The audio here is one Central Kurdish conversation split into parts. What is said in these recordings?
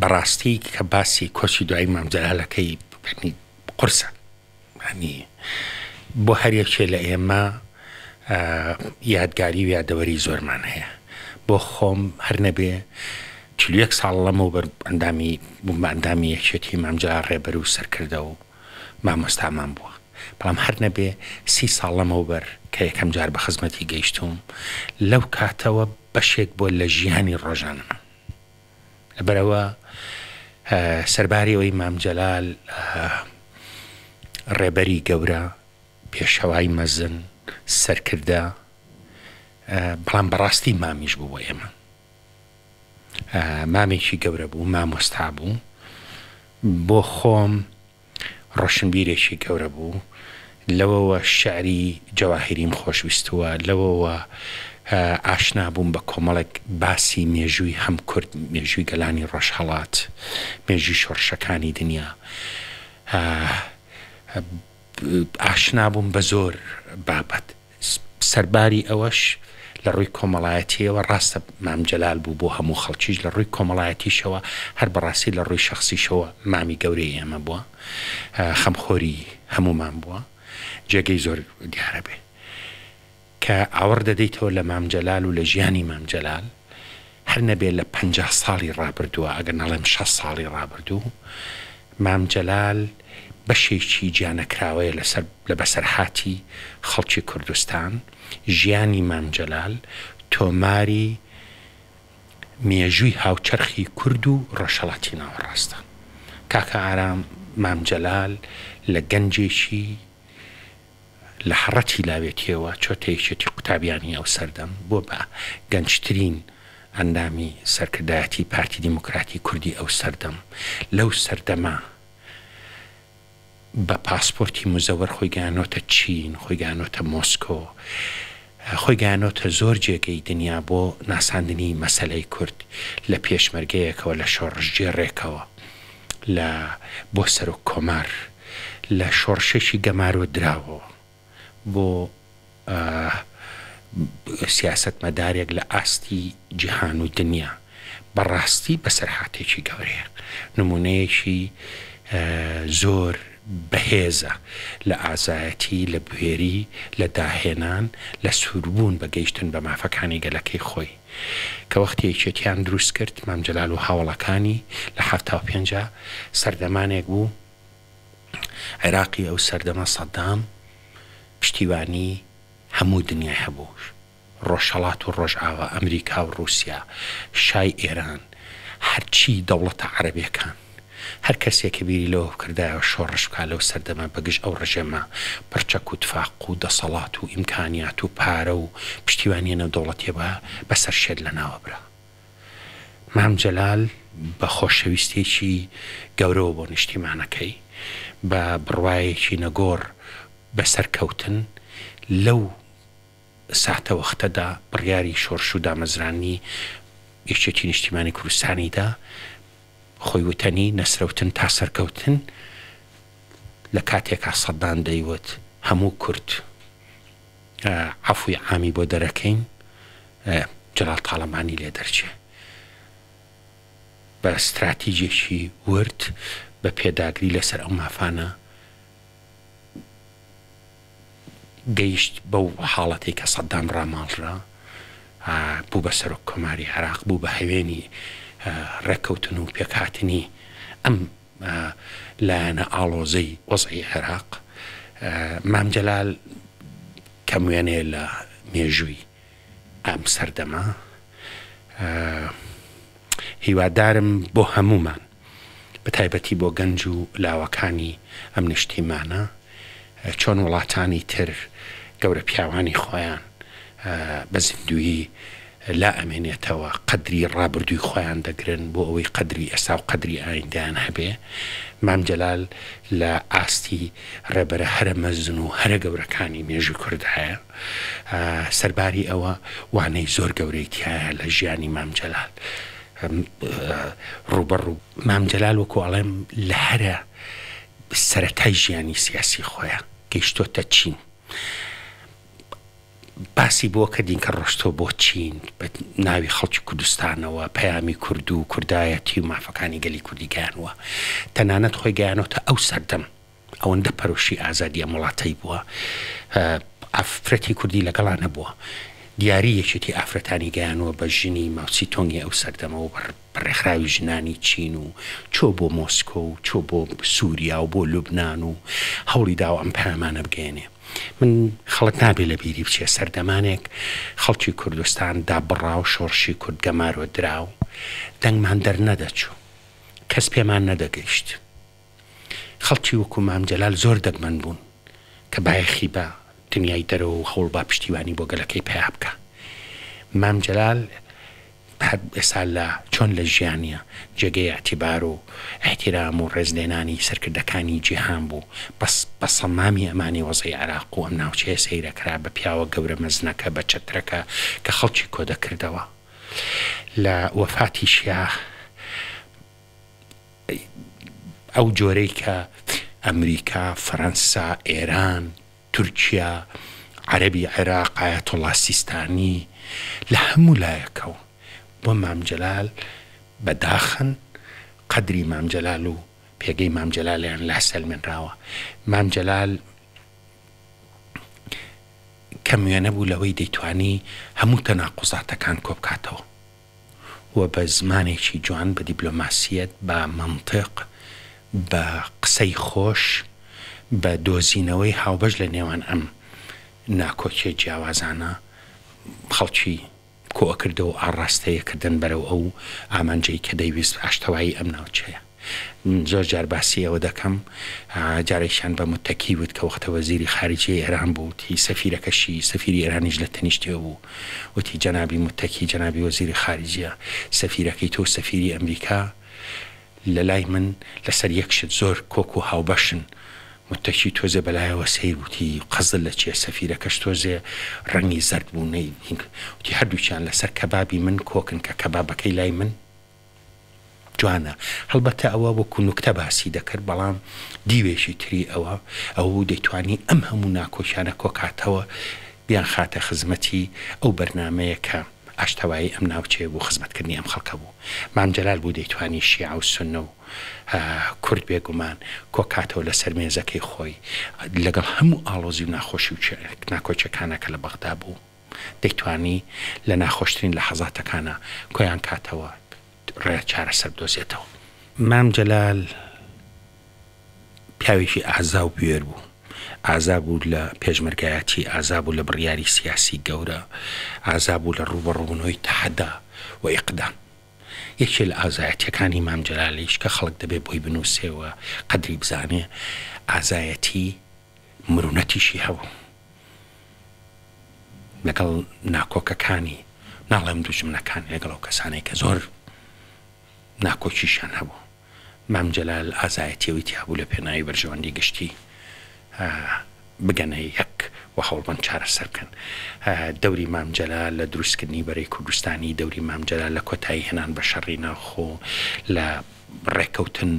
بەڕاستی کە باسی کۆچی دوای مام جەلالەکەی قورسە، ینی بۆ هەرێکێ لە ئێمە یادگاری و یادەوەری زۆرمان هەیە. بۆ خۆم هەر نەبێ 41 ساڵ لەمەوبەر ئەندامی یەکێتی مام جەلال ڕێبەر و سەرکردە و مامۆستامان بووە، بەڵام هەر نەبێ 30 ساڵ لەمەوبەر کە یەکەم جار بە خزمەتی گەیشتوم لەو کاتەوە بەشێک بۆ لە ژیانی ڕۆژانەمە. لەبەرەوە سەرباری ئەوەی مام جەلال ڕێبەری گەورە، پێشەوای مەزن، سەرکردە، بەڵام بەڕاستی مامیش بوو بۆ ئێمە. مامێکی گەورە بوو، مامۆستا بوو، بۆ خۆم ڕۆشنبیرێکی گەورە بوو. لەوەوە شعری جەواهیریم خۆشویستووە، لەوەوە ئاشنا بووم بە کۆمەڵێک باسی مێژووی هەم کورد، مێژووی گەلانی ڕۆژهەڵات، مێژووی شۆڕشەکانی دنیا. ئاشنا بووم بە زۆر بابەت. سەرباری ئەوەش لە ڕووی کۆمەڵایەتیەوە ڕاستە مام جەلال بوو بۆ هەموو خەڵکیش، لە ڕووی کۆمەڵایەتیشەوە هەر بەڕاستی لە ڕووی شەخسیشەوە مامی گەورەی ئێمە بووە، خەمخۆری هەمومان بووە. جێگەی زۆر دیارە بێ کە ئاوەڕ دەدەیتەوە لە مام جەلال و لە ژیانی مام جەلال، هەر نەبێت لە 50 ساڵی ڕابردووە، ئەگەر نەڵێم 6 ساڵی ڕابردوو، مام جەلال بەشێکی گیانەکراوەیە لە بەسەرهاتی خەڵکی کوردستان. ژیانی مام جەلال تۆماری مێژووی هاوچەرخی کورد و ڕۆژهەڵاتی ناوەڕاستە. کاکە ئارام مام جەلال لە گەنجێکی لە حڕەتی لاوێتیەوە چۆتە یەکێتی قوتابیانی ئەو سەردەم بۆ بە گەنجترین ئەندامی سەرکردایەتی پارتی دیموکراتی کوردی ئەو سەردەم. لەو سەردەما بە پاسپۆرتی مزەوەر خۆی گەیانۆتە چین، خۆی گەیانۆتە مۆسکۆ، خۆی گەیانۆتە زۆر جێگەی دنیا بۆ ناساندنی مەسەلەی کورد لە پێشمەرگەیەکەوە، لە شۆڕژگێڕێکەوە، لە بۆ سەرۆک کۆمار، لە شۆڕشێکی گەمارۆ دراوەوە بۆ سیاست مەدارێک لە ئاستی جیهان و دنیا. بەڕاستی بەسەرهاتێکی گەورەیە، نمونەیەکی زۆر بەهێزە لە ئازایەتی، لە بوێری، لە داهێنان، لە سووربوون بە گەیشتن بە مافەکانی گەلەکەی خۆی کە وەختی یەکێتیان دروست کرد. مام جەلال و هاوڵەکانی لە 75 سەردەمانێک بوو عێراقی ئەو سەردەمە سەدام پشتیوانی هەموو دنیای هەبوو، ڕۆژهەڵات و ڕۆژئاوا، ئەمریکا و رووسیا، شای ئێران، هەرچی دەوڵەتە عەرەبیەکان، هەر کەسێکە بیری لەوە کردایەوە شۆڕش بکات لەو سەردەمە بەگشت ئەو ڕژێمە پەرچەک و تفاق و دەسەڵات و ئیمکانیات و پارە و پشتیوانیە نەودەوڵەتیە بەسەر شێت لە ناوەبرا. مام جەلال بە خۆشەویستێکی گەورەوە بۆ نیشتیمانەکەی، بە بڕوایەکی نەگۆڕ بەسەرکەوتن لەو ساتە وەختەدا بڕیاری شۆڕش و دامەزرانی یەکێتی نیشتیمانی کوردستانیدا خۆی وتەنی نەسرەوتن تا سەرکەوتن. لە کاتێکا سەدان دەیوت هەموو کورد عەفوی عامی بۆ دەرەکەین، جەلال تاڵەمانی لێ دەرچێ. بە استراتیجێکی ورد بە پێداگری لەسەر ئەو مافانە گەیشت بەو حاڵەتی کە سەدام ڕاماڵرا، بوو بە سەرۆک کۆماری عێراق، بوو بە هەوێنی ڕێککەوتن و پێکهاتنی ئەم لایەنە ئاڵۆزەی وەزعی عێراق. مام جەلال کەم وێنەیە لە مێژووی ئەم سەردەما. هیوادارم بۆ هەمومان، بە تایبەتی بۆ گەنج و لاوەکانی ئەم نیشتیمانە، چۆن وڵاتانی تر گەورە پیاوانی خۆیان بە زیندویی لا ئەمێنێتەوە، قەدری ڕابردووی خۆیان دەگرن بۆ ئەوەی قەدری ئێستا و قەدری ئایندەیان هەبێ. مام جەلال لە ئاستی ڕێبەرە هەرە مەزن و هەرە گەورەکانی مێژووی کورد هەیە. سەرباری ئەوە وانەی زۆر گەورەی تایە لە ژیانی مام جەلال. ڕوبەڕوو مام جەلال وەکو ئەڵێم لە هەرە سەرەتای ژیانی سیاسی خۆیان گەیشتۆتە چین. باسی بۆ کردین کە ڕۆشتۆ بۆ چین بە ناوی خەڵکی کوردستانەوە پەیامی کورد و کوردایەتی و مافەکانی گەلی کوردی گەیانوە تەنانەت خۆی گەیانەوە تا ئەو سەردەم ئەوەندە پەرۆشی ئازادیە وڵاتەی بووە ئافرەتی کوردی لەگەڵا نەبووە دیاریەکێتی ئافرەتانی گەیانەوە بە ژنی ماوسی تۆنگی ئەو سەردەمەوە بەڕێکخراوی ژنانی چین و چۆ بۆ مۆسکۆ و چۆ بۆ سووریا و بۆ لوبناان و هەوڵی داوە ئەم پەیامانە بگەێنێ من خەڵک نابێ لە بیری بچێ سەردەمانێک خەڵکی کوردستان دابڕا و شۆڕشی کورد گەمارۆ درا و دەنگمان دەرنەدەچوو کەس پێمان نەدەگەیشت خەڵکی وەکو مام جەلال زۆر دەگمەن بوون کە بایەخی بە دنیای دەرەوە و هەوڵ با پشتیوانی بۆ گەلەکەی پێیا بکە مام جەلال ئێستا لە چۆن لە ژیانە جێگەی ئەتیبار و ئەحتیرام و ڕێزلێنانی سەرکردەکانی جیهان بوو بە سەمامی ئەمانی وەزەی عێراق و ئەم ناوچەیە سەیرەکرا بە پیاوە گەورە مەزنەکە بە چەترەکە کە خەڵکی کۆ دەکردەوە لە وەفاتی شیا ئەو جۆرەی کە ئەمریکا فەرەنسا ئێران تورکیا عەرەبی عێراق ئایەتوڵا سیستانی لە هەموو لایەکەوە بۆ مام جەلال بەداخن قەدری مام جەلال و پێگەی مام جەلالیان لا سەلمێنراوە مام جەلال کەموێنە بوو لەوەی دەیتوانی هەموو تەناقوزاتەکان کۆ بکاتەوە و بە زمانێکی جوان بە دیبلۆماسیەت بە مەنتیق بە قسەی خۆش بە دۆزینەوەی هاوبەش لە نێوان ئەم ناکۆکیە جیاوازانە خەڵکی کۆکردەوە ئاڕاستەیەکردن بەرەو ئەو ئامانجەی کە دەیویست ئاشتەوایی ئەم ناوچەیە زۆر جار باسی ئەوە دەکەم جارێکیان بە متەکی وت کە وەختە وەزیری خارجی ئێران بوو وتی سەفیرەکەشی سەفیری ئێرانیش لە تەنیشتێ بوو وتی جەنابی متەکی جەنابی وەزیری خارجیە سەفیرەکەی تۆ سەفیری ئەمریکا لە لای من لەسەر یەکشت زۆر کۆک و هاوبەشن متەکی تۆزێ بەلایەوە سیر وتی قەزل لە چیە سەفیرەکەش تۆزێ ڕەنگی زەرد بوو وتی هەردووچیان لەسەر کەبابی من کۆکن کە کەبابەکەی لای من جوانە هەڵبەتە ئەوە وەکو نوکتە باسی دەکرد بەڵام دیوێژی تری ئەوە دەیتوانی ئەم هەموو ناکۆشیانە کۆکاتەوە بیان خاتە خزمەتی ئەو بەرنامەیە کە ئاشتەوایی ئەم ناوچەیە بوو خزمەتکردنی ئەم خەڵکە بوو مام جەلال بوو دەیتوانی شیعە و سونە و کورد بێگومان کۆکاتەوە لە سەر مێزەکەی خۆی لەگەڵ هەموو ئاڵۆزی و ناخۆشی و ناکۆچەکانەکە لە بەغدا بوو دەیتوانی لە ناخۆشترین لە حەزاتەکانە کۆیان کاتەوە ڕێ چارەسەر دۆزێتەوە مام جەلال پیاوێکی ئازا و بوێر بوو ئازا بوو لە پێشمەرگایەتی ئازا بوو لە بڕیاری سیاسی گەورە ئازا بوو لە ڕوبەڕوونەوەی تەحەدا و ئیقدام یەکێ لە ئازایەتیەکانی مام جەلالیش کە خەڵک دەبێت بۆی بنووسێەوە قەدری بزانێ ئازایەتی مرونەتیشی هەبوو لەگەڵ ناکۆکەکانی ناڵێم دوژمنەکانی لەگەڵ ئەو کەسانەی کە زۆر ناکۆکیشان هەبوو مام جەلال ئازایەتیەوەی تیابوو لە پێناوی بەرژەوەندی گشتی بگەنە یەک و هەوڵبن چارەسەر بکەن دەوری مام جەلال لە دروستکردنی بەرەی کوردستانی دەوری مام جەلال لە کۆتایی هێنان بە شەڕی ناوخۆ لە ڕێکەوتن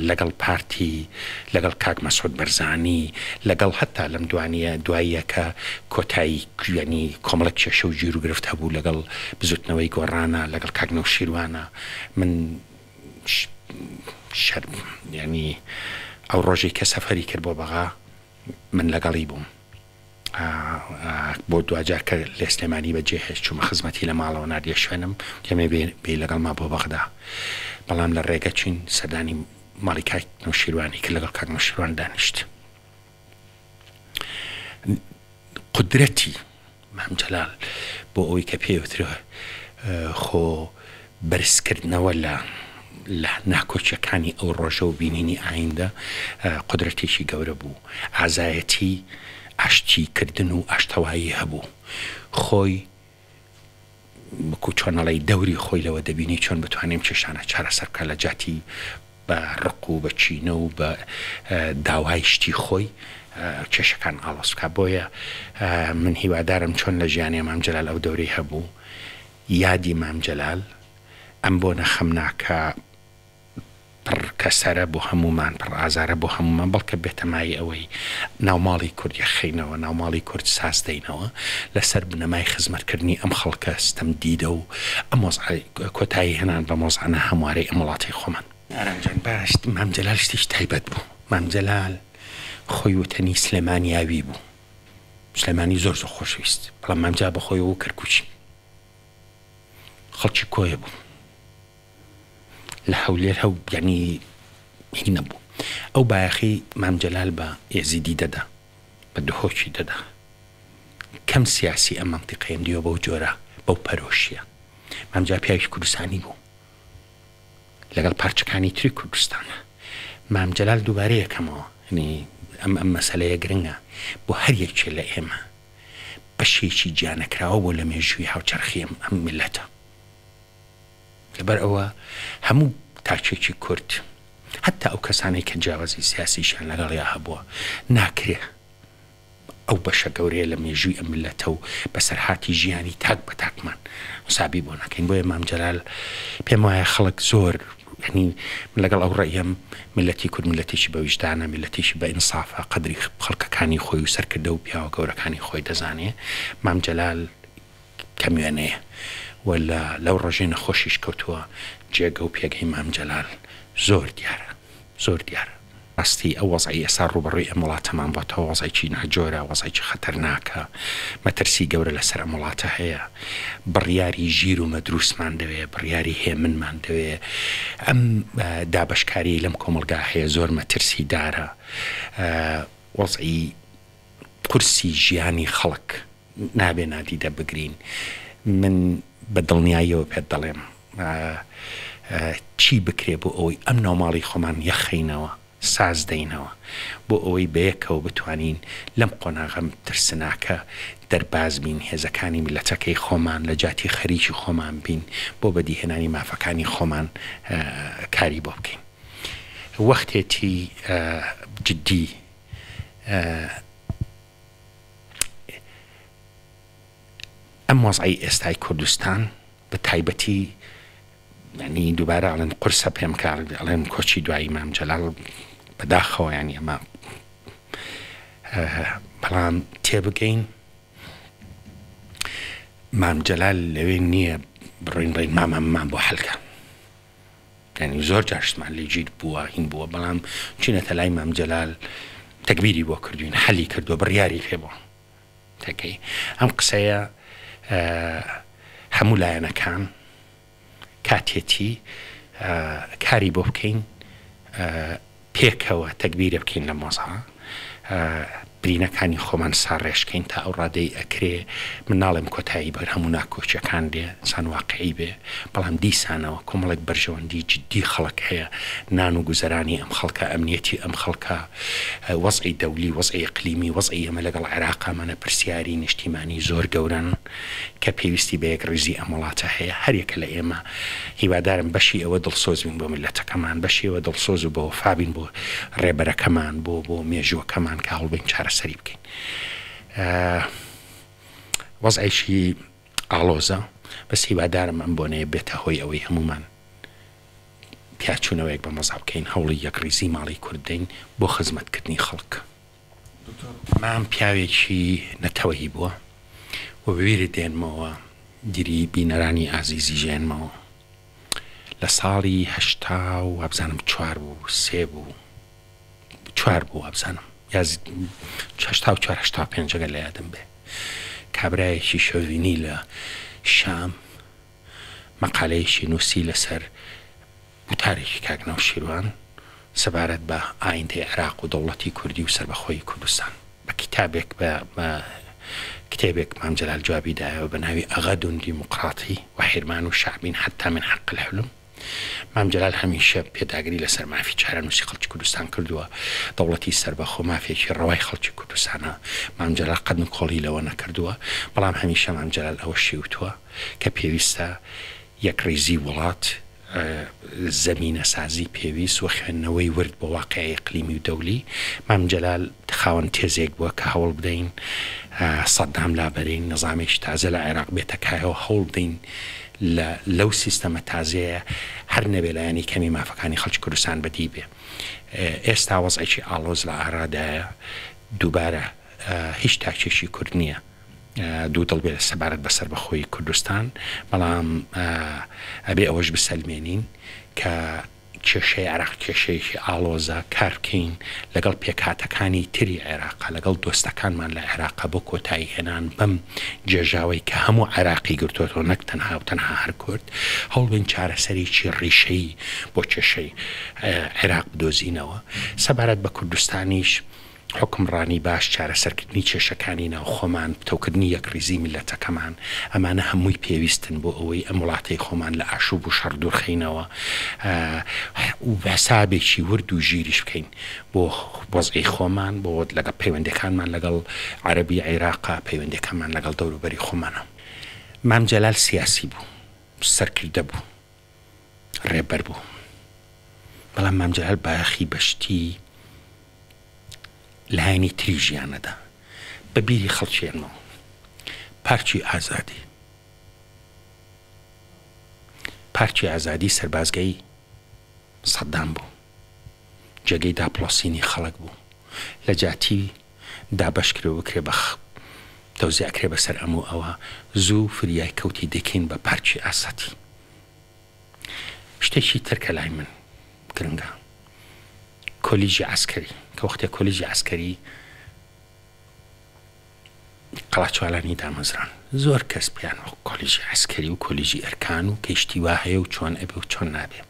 لەگەڵ پارتی لەگەڵ کاک مەسعود بەرزانی لەگەڵ هەتا لەم دواییە کە کۆتایی کوێنی کۆمەڵک کێشە و گیر و گرفت هەبوو لەگەڵ بزوتنەوەی گۆڕانە لەگەڵ کاک نەوشیروانە من ینی ئەو ڕۆژێک کە سەفەری کرد بۆ بەغا من لەگەڵی بووم بۆ دوجار کە لە سلێمانی بەجێهێش چوومە خزمەتی لە ماڵەوە نادیە شوێنم کەمێ بێ لەگەڵ ما بۆ بەغدا بەڵام لە ڕێگە چین سەردانی ماڵی کاک نەوشیروانی کە لەگەڵ کاک نەوشیروان دانیشت قدرەتی مام جەلال بۆ ئەوەی کە پێوترە خۆ بەرزکردنەوە لە ناکۆچەکانی ئەو ڕۆژە و بینینی ئایندە قدرەتێکی گەورە بوو ئازایەتی ئاشتیکردن و ئاشتەوایی هەبوو خۆی بکو چۆنەڵی دەوری خۆی لەوە دەبینی چۆن بتوانیم چێشانە چارەسەرکە لە جاتی بە ڕق و بە چینە و بە داوای شتی خۆی کێشەکان ئاڵۆز بکە بۆیە من هیوادارم چۆن لە ژیانی مام جەلال ئەو دەورەی هەبوو یادی مام جەلال ئەم بۆ نەخەم ناکە کەسەرە بۆ هەمومان پڕ ئازارە بۆ هەمومان بەڵکە بێتەمای ئەوەی ناوماڵی کورد یەخینەوە ناوماڵی کورد سازدەینەوە لەسەر بنەمای خزمەتکردنی ئەم خەڵکە ستەم دیدە و ئەم کۆتایی هێنان بە مۆزانە هەموارەی ئەم وڵاتی خۆمان. ئارامجان باش مام جەلال شتێکی تایبەت بوو. مام جەلال خۆی وتەنی سلێمانیاوی بوو. سلێمانی زۆر خۆشەویست بەڵام مامجا بە خۆیەوە کەرکوچی خەڵکی کۆیە بوو لە هەولێر هەو یعنی هی نەبوو. ئەو بایەخی مام جەلال بە یەزیدی دەدا بە دهۆکی دەدا. کەم سیاسی ئەم مەنتیقەیەم دیوە بەو جۆرە بەو پەرۆشیە. مامجا پیاوی کوردستانی بوو لەگەڵ پارچەکانی تری کوردستانە. مام جەلال دووبارەیە یەکەمەوە ئەم مەسەلەیە گرنگە بۆ هەر یەکێ لە ئێمە بەشێکی گیانەکراوە بۆ لە مێژووی هاوچەرخی ئەم میلەتە. لەبەر ئەوە هەموو تاکێکی کورد حتا ئەو کەسانەی کە جیاوازی سیاسیشیان لەگەڵیا هەبووە ناکرێ ئەو بەشە گەورەیە لە مێژووی ئەم میلەتە و بەسەرهاتی ژیانی تاک بە تاکمان مسابی بۆ ناکەین. بۆیە مام جەلال پێم وایە خەڵک زۆر ینی لەگەڵ ئەو ڕێیەم میلەتی کورد میلەتێکی بە ویژدانە میلەتێکی بە ئینسافە قەدری خەڵکەکانی خۆی و سەرکردە و پیاوە گەورەکانی خۆی دەزانێ. مام جەلال کەمیوێنەیە ولا لەو ڕۆژێ نەخۆشیش کەوتووە جێگە و پێگەی مام جەلال زۆر دیارە زۆر دیارە. ڕاستی ئەو وەزعی ئێستا ڕوبەڕووی ئەم وڵاتەمان بۆتەوە وەزایکی ناجۆرە وەزایکی خەتەرناکە مەترسی گەورە لەسەر ئەم وڵاتە هەیە. بڕیاری ژیر و مەدروسمان دەوێ بڕیاری هێمنمان دەوێ. ئەم دابەشکاری لەم کۆمەلگا هەیە زۆر مەترسی دارە. وەزعی قورسی ژیانی خەڵک نابێ نادیدە بگرین. من بە دڵنیاییەوە پێت دەڵێم چی بکرێ بۆ ئەوەی ئەم ناوماڵی خۆمان یەخینەوە ساز دەینەوە بۆ ئەوەی بەیەکەوە بتوانین لەم قۆناغەم ترسناکە دەرباز بین هێزەکانی میلەتەکەی خۆمان لە جاتی خەریکی خۆمان بین بۆ بەدیهێنانی مافەکانی خۆمان کاری بۆ بکەین. وەختێتی جدی ئەم وەزعی ئێستای کوردستان بە تایبەتی ینی دووبارە ئەڵێن قورسە پێم کار ئەڵێن کۆچی دوایی مام جەلال بەداخەوە ینی ئەمە بەڵام تێبگەین مام جەلال لەوێ نییە بڕۆین بڵین مامەممان بۆ حەلکە. ینی زۆر جاشتمان لێ گیر بووە هین بووە بەڵام چینەتە لای مام جەلال تەکبیری بۆ کردوین حەلی کردووە بڕیاری پێ بووە تەکەی. ئەم قسەیە هەموو لایەنەکان کاتێتی کاری بۆ بکەین پێکەوە تەکبیرە بکەین لە مۆزها برینەکانی خۆمان ساڕێشکەین تا ئەو ڕادەی ئەکرێ من ناڵێم کۆتایی بەر هەموو ناکۆچەکان دێ سان واقعی بێ بەڵام دیسانەوە کۆمەڵێک بەرژەوەندی جدی خەڵک هەیە نان و گوزەرانی ئەم خەڵکە ئەمنیەتی ئەم خەڵکە وەزعی دەولی وەزعی ئیقلیمی وەزعی ئەمە لەگەڵ عێراقامانە پرسیاری نیشتیمانی زۆر گەورن کە پێویستی بە یەک ڕێزی ئەم وڵاتە هەیە. هەرێکە لە ئێمە هیوادارم بەشی ئەوە دڵسۆزبین بۆ میلەتەکەمان بەشی ئەوە دڵسۆز و بۆ وەفابین بۆ ڕێبەرەکەمان بۆ مێژووەکەمان کە هەڵبین چارەسەری بکەین. وەزعیشی ئاڵۆزە بەس هیوادارم ئەم بۆنەیە بێتە هۆی ئەوەی هەمومان پیاچوونەوەیەک بە مەزا بکەین هەوڵی یەکڕیزی ماڵی کوردین بۆ خزمەتکردنی خەڵک. مام پیاوێکی نەتەوەیی بووە و بەویرە دێنمەوە دیری بینەرانی ئازیزی ژێنمەوە لە ساڵی هەشتا و وابزانم 4 بوو 3 بوو 4 بوو وابزانم یازی 84-85 لە یادم بێ کابرایەکی شۆڤینی لە شام مەقالەیەکی نووسی لەسەر وتارێکی کاکنەو شیروان سەبارەت بە ئایندەی عێراق و دەوڵەتی کوردی و سەربەخۆی کوردستان بە کتابێک بە کتێبێک مام جەلال جوابی دایەوە بە ناوی ئەغەد دیموقراطی و حیرمان و شعبین حتا من حق الحلم. مام جەلال هەمیشە پێداگری لەسەر مافی چارەنووسی خەڵکی کوردستان کردووە دەوڵەتی سەربەخۆ مافێکی ڕەوای خەڵکی کوردستانە. مام جەلال قەد و کۆڵی لەوە نەکردووە بەڵام هەمیشە مام جەلال ئەوە شێوتووە کە پێویستە یەکڕێزی وڵات زەمینە سازی پێویست و خوێندنەوەی ورد بۆ واقعی ئیقلیمی و دەولی. مام جەلال خاوەن تێزێک بووە کە هەوڵ بدەین سەدام لابەرین نظامێکی تازە لە عێراق بێتەکایەوە هەوڵ بدەین لەو سیستەمە تازەیە هەر نەبێ لایەنی کەمی مافەکانی خەڵکی کوردستان بەدی بێ. ئێستا وەزعێکی ئاڵۆز لە ئارادایە، دووبارە هیچ تاکێکی کورد نییە دوو دڵ بێت سەبارەت بەسەر بەخۆی کوردستان، بەڵام ئەبێ ئەوەش بسەلمێنین کە کێشەی عێراق کێشەیەکی ئاڵۆزە، کار بکەین لەگەڵ پێکهاتەکانی تری عێراقا، لەگەڵ دۆستەکانمان لە عێراقا بۆ کۆتایی هێنان بەم جێژاوی کە هەموو عێراقی گرتوۆتەوە، نەک تەنها و تەنها هەر کورد، هەوڵ بین چارەسەرێکی ڕیشەی بۆ کێشەی عێراق بدۆزینەوە. سەبارەت بە کوردستانیش حکمڕانی باش، چارەسەرکردنی کێشەکانی ناو خۆمان، پتەوکردنی یەکریزی میلەتەکەمان، ئەمانە هەمووی پێویستن بۆ ئەوەی ئەم وڵاتەی خۆمان لە ئاشوب و شەڕ دوورخینەوە و بەسابێکی ورد و ژیریش بکەین بۆ وەزعی خۆمان، بۆ لەگەڵ پەیوەندەکانمان لەگەڵ عەرەبی عێراقا، پەیوەندەکانمان لەگەڵ دەوروبەری خۆمانە. مام جەلال سیاسی بوو، سەرکردە بوو، ڕێبەر بوو، بەڵام مام جەلال باەخی بەشتی لایەنی تری ژیانەدا بە بیری خەڵکێنەوە. پارچی ئازادی، پارچی ئازادی سەربازگەی سەدام بوو، جێگەی داپڵۆسینی خەڵک بوو، لە جاتی دابەشکرێ بکرێ بە تەوزیعکرێ بەسەر ئەموو ئەوە، زوو فریای کەوتی دەکەین بە پارچی ئازادی. شتێکی ترکە لای من گرنگە، کۆلیژی عسکەری، کە وەختێ کۆلیژی عسکەری قەڵاچوالانی دامەزران، زۆر کەس پیان کۆلیژی عسکەری و کۆلیژی ئەرکان و کەیشتی وا هەیە و چۆن ئەبێ و چۆن نابێ،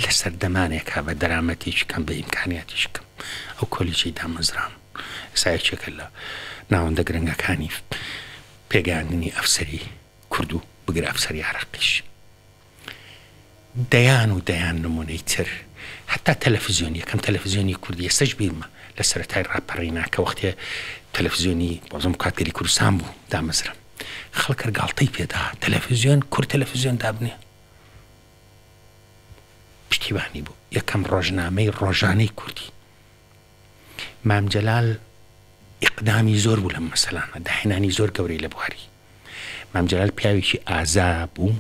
لە سەردەمانێکا بە دەرامەتێکی کەم بە ئیمکانیاتیش کەم ئەو کۆلیژی دامەزران ئێسایەکێکە لە ناوەندە گرنگەکانی پێگەیاندنی ئەفسەری کورد و بگرە ئەفسەری عێراقیش. دەیان و دەیان نمونەی تر، حتا تەلەڤیزیۆن، یەکەم تەلەڤیزیۆنی کوردی ئێستاش بیرمە لە سەرەتای ڕاپەڕینا کە وەختێ تەلەڤیزیۆنی بەڵام کاتگەری کوردستان بوو دامەزرم، خەڵک گاڵتەی پێدا تەلەڤیزیۆن کورد تەلەڤیزیۆن دابنێ، پشتیوانی بوو یەکەم ڕۆژنامەی ڕۆژانەی کوردی. مام جەلال ئیقدامی زۆر بوو لەم مەسەلانە، داهێنانی زۆر گەورەی لە بواری. مام جەلال پیاوێکی ئازا بوو،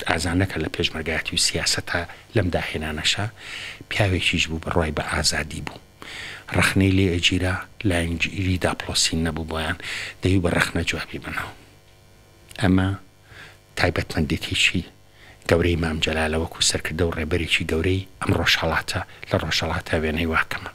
ئازانەکە لە پێشمەرگایەتی و سیاسەتە لەم داهێنانەشە، پیاوێکیش بوو بەڕوای بە ئازادی بوو، ڕەخنەی لێ ئەگیرا لاینگیری داپڵۆسین نەبوو بۆیان دەیوو بە ڕەخنە جوابی بنەوە. ئەمە تایبەتمەندێتێکی گەورەی مام جەلالە وەکو سەرکردە و ڕێبەرێکی گەورەی ئەم ڕۆژهەڵاتە لە ڕۆژهەڵاتە وێنەی واکەمە.